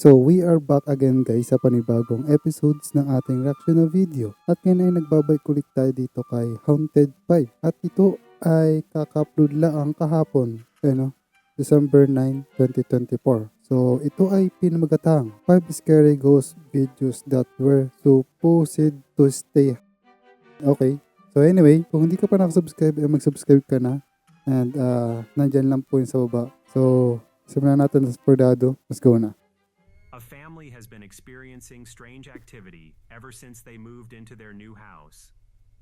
So we are back again guys sa panibagong episodes ng ating reaction na video. At ngayon ay nagbabalik ulit tayo dito kay Haunted 5. At ito ay kaka-upload lang kahapon, December 9, 2024. So ito ay pinamagatang 5 scary ghost videos that were supposed to stay. Okay, so anyway, kung hindi ka pa nakasubscribe, mag-subscribe ka na. And nandyan lang po yung sa baba. So simulan natin sa Spordado. Let's go na. A family has been experiencing strange activity ever since they moved into their new house.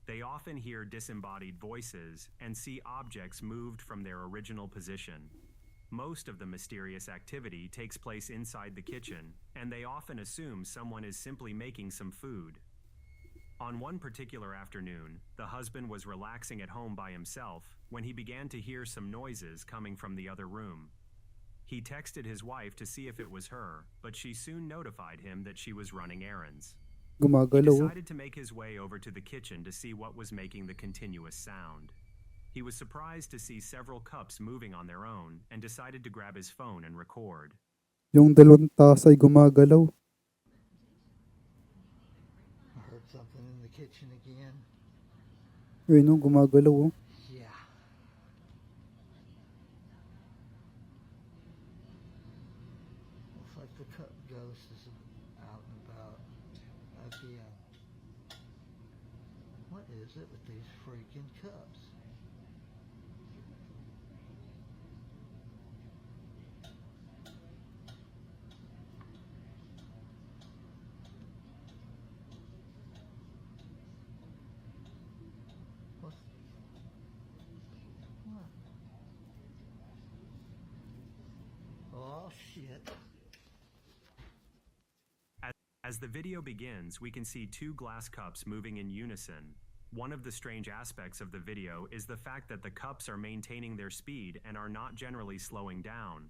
They often hear disembodied voices and see objects moved from their original position. Most of the mysterious activity takes place inside the kitchen, and they often assume someone is simply making some food. On one particular afternoon, the husband was relaxing at home by himself when he began to hear some noises coming from the other room. He texted his wife to see if it was her, but she soon notified him that she was running errands. He decided to make his way over to the kitchen to see what was making the continuous sound. He was surprised to see several cups moving on their own and decided to grab his phone and record. Yung dalawang tasa ay gumagalaw. I heard something in the kitchen again. Yun, gumagalaw. Yeah. Looks like the cup ghost is out and about again. What is it with these freaking cups? What? Oh shit. As the video begins, we can see two glass cups moving in unison. One of the strange aspects of the video is the fact that the cups are maintaining their speed and are not generally slowing down.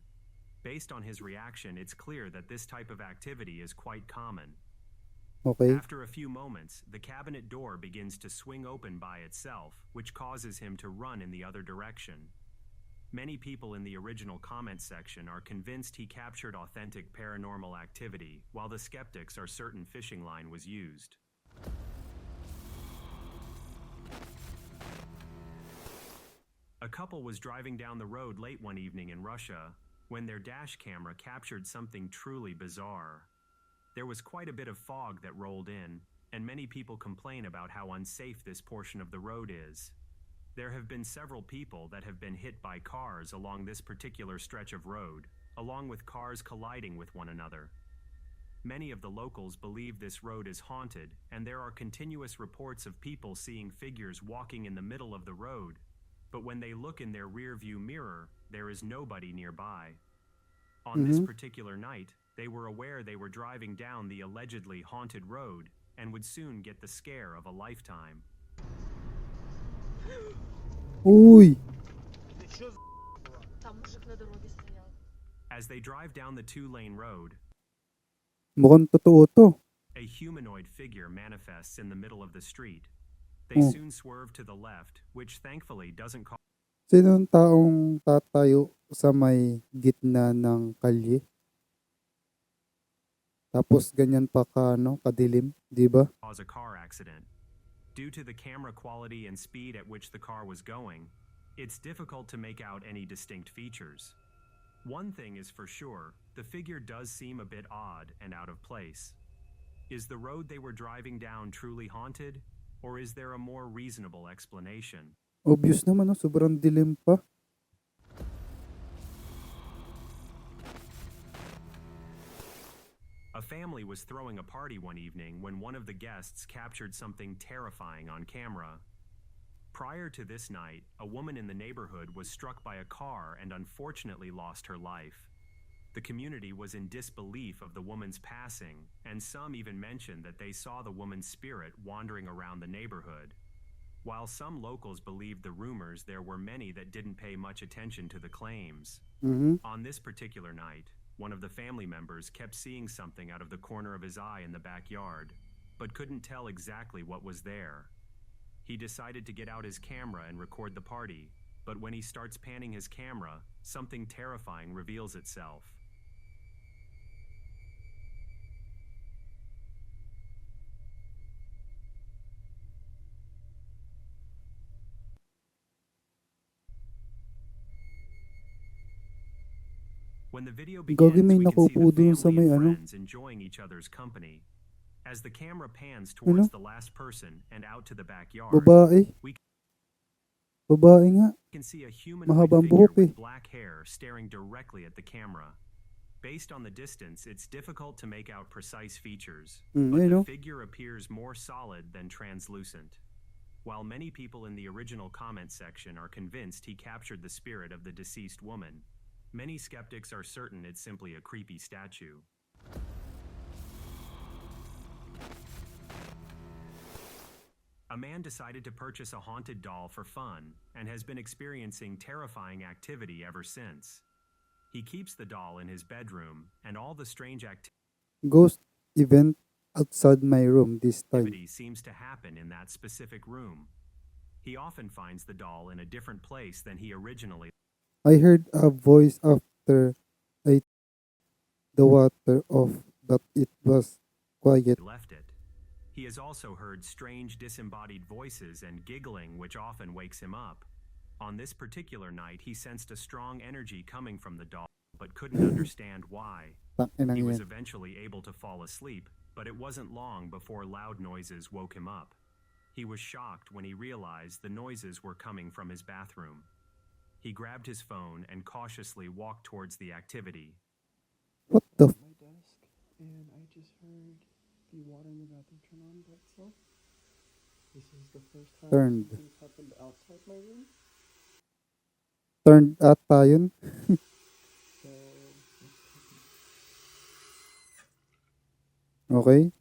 Based on his reaction, it's clear that this type of activity is quite common. Okay. After a few moments, the cabinet door begins to swing open by itself, which causes him to run in the other direction. Many people in the original comment section are convinced he captured authentic paranormal activity, while the skeptics are certain fishing line was used. A couple was driving down the road late one evening in Russia when their dash camera captured something truly bizarre. There was quite a bit of fog that rolled in, and many people complain about how unsafe this portion of the road is. There have been several people that have been hit by cars along this particular stretch of road, along with cars colliding with one another. Many of the locals believe this road is haunted, and there are continuous reports of people seeing figures walking in the middle of the road, but when they look in their rear-view mirror, there is nobody nearby. On this particular night, they were aware they were driving down the allegedly haunted road and would soon get the scare of a lifetime. Uy! As they drive down the two-lane road, Mukhang totoo to. a humanoid figure manifests in the middle of the street. They soon swerve to the left, which thankfully doesn't cause Sino ang taong tatayo sa may gitna ng kalye? Tapos ganyan pa kadilim, di ba? a car accident. Due to the camera quality and speed at which the car was going, it's difficult to make out any distinct features. One thing is for sure, the figure does seem a bit odd and out of place. Is the road they were driving down truly haunted, or is there a more reasonable explanation? Obvious naman, sobrang dilim pa. A family was throwing a party one evening when one of the guests captured something terrifying on camera. Prior to this night, a woman in the neighborhood was struck by a car and unfortunately lost her life. The community was in disbelief of the woman's passing, and some even mentioned that they saw the woman's spirit wandering around the neighborhood. While some locals believed the rumors, there were many that didn't pay much attention to the claims. On this particular night, one of the family members kept seeing something out of the corner of his eye in the backyard, but couldn't tell exactly what was there. He decided to get out his camera and record the party, but when he starts panning his camera, something terrifying reveals itself. When the video Gagi, begins, may we can see nakaupo the dun sa family may and ano. friends enjoying each other's company. As the camera pans Ano? towards the last person and out to the backyard, Babae. we Babae nga. can see a humanoid Mahabang figure buhok eh. with black hair staring directly at the camera. Based on the distance, it's difficult to make out precise features, but Ayun the o. figure appears more solid than translucent. While many people in the original comment section are convinced he captured the spirit of the deceased woman, many skeptics are certain it's simply a creepy statue. A man decided to purchase a haunted doll for fun and has been experiencing terrifying activity ever since. He keeps the doll in his bedroom, and all the strange Ghost event outside my room this time. activity seems to happen in that specific room. He often finds the doll in a different place than he originally I heard a voice after I the water off, but it was quiet. left it. He has also heard strange disembodied voices and giggling, which often wakes him up. On this particular night, he sensed a strong energy coming from the doll, but couldn't understand why. Takinang He was yan. eventually able to fall asleep, but it wasn't long before loud noises woke him up. He was shocked when he realized the noises were coming from his bathroom. He grabbed his phone and cautiously walked towards the activity. What the my desk, and I just heard the water in the bathroom turn on by itself. This is the first time Turned. something's happened outside my room. turned ata yun? So Okay.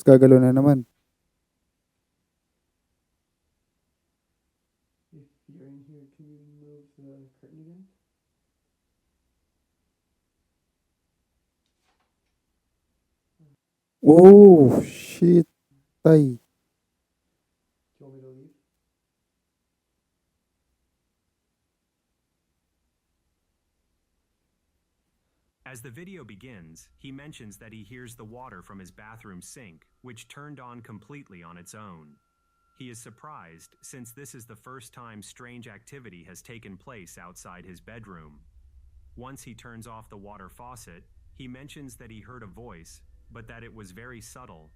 Tapos gagalo na naman. if you're in here, can you move the curtain again? Oh, shit. Tay. Do you want me to leave? As the video begins, he mentions that he hears the water from his bathroom sink, which turned on completely on its own. He is surprised since this is the first time strange activity has taken place outside his bedroom. Once he turns off the water faucet, he mentions that he heard a voice, but that it was very subtle.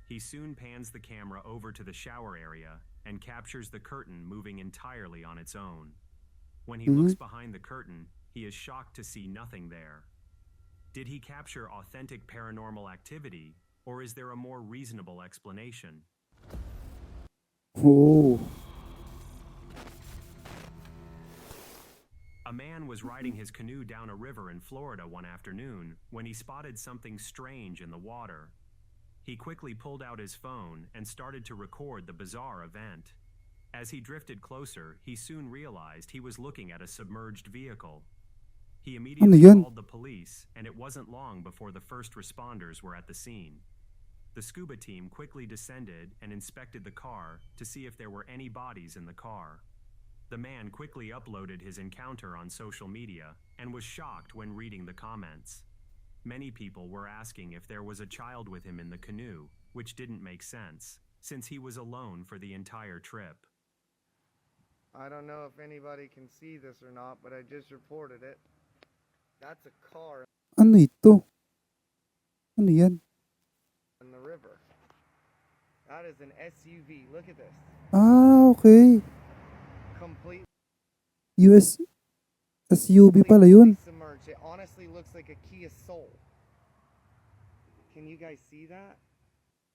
He soon pans the camera over to the shower area and captures the curtain moving entirely on its own. When he looks behind the curtain, he is shocked to see nothing there. Did he capture authentic paranormal activity, or is there a more reasonable explanation? Oh. A man was riding his canoe down a river in Florida one afternoon when he spotted something strange in the water. He quickly pulled out his phone and started to record the bizarre event. As he drifted closer, he soon realized he was looking at a submerged vehicle. He immediately yun? called the police, and it wasn't long before the first responders were at the scene. The scuba team quickly descended and inspected the car to see if there were any bodies in the car. The man quickly uploaded his encounter on social media and was shocked when reading the comments. Many people were asking if there was a child with him in the canoe, which didn't make sense, since he was alone for the entire trip. I don't know if anybody can see this or not, but I just reported it. That's a car Ano ito? Ano yan? in the river. That is an SUV. Look at this. Ah, okay. Complete US SUV pala yun. submerged. It honestly looks like a Kia Soul. Can you guys see that?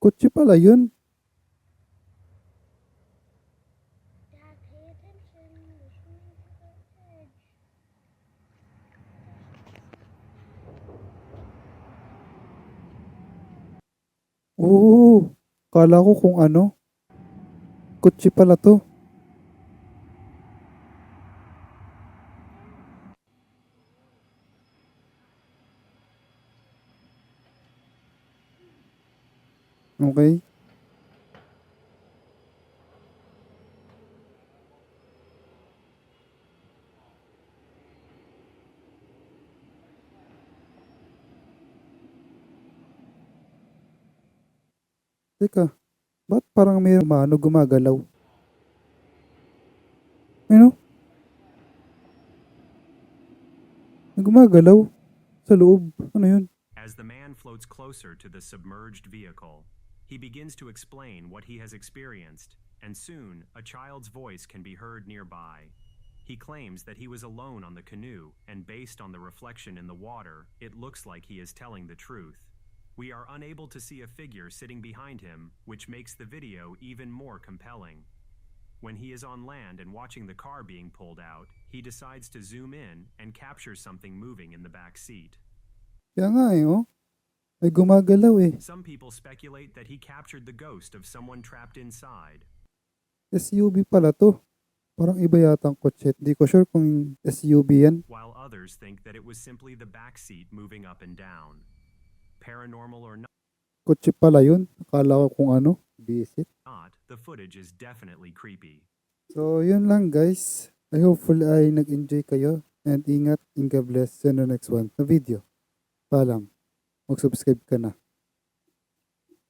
Kotse pala yun. Dad, pay attention. We're swimming to the edge. Oo. Kala ko kung ano. Kotse pala to. Okay. Teka, ba't parang may umano gumagalaw? Ano? Gumagalaw? Sa loob? Ano yun? As the man floats closer to the submerged vehicle, he begins to explain what he has experienced, and soon a child's voice can be heard nearby. He claims that he was alone on the canoe, and based on the reflection in the water, it looks like he is telling the truth. We are unable to see a figure sitting behind him, which makes the video even more compelling. When he is on land and watching the car being pulled out, he decides to zoom in and capture something moving in the back seat. Kaya nga oh. Ay gumagalaw eh. Some people speculate that he captured the ghost of someone trapped inside. SUV pala to. Parang iba yata ang kotse. Di ko sure kung SUV yan. While others think that it was simply the back seat moving up and down. Paranormal or not, Kotse pala yun. Akala ko kung ano. Visit. the footage is definitely creepy. So yun lang guys. I hopefully ay nag-enjoy kayo. And ingat and God bless. See you on the next one na video. Paalam. Mag-subscribe ka na.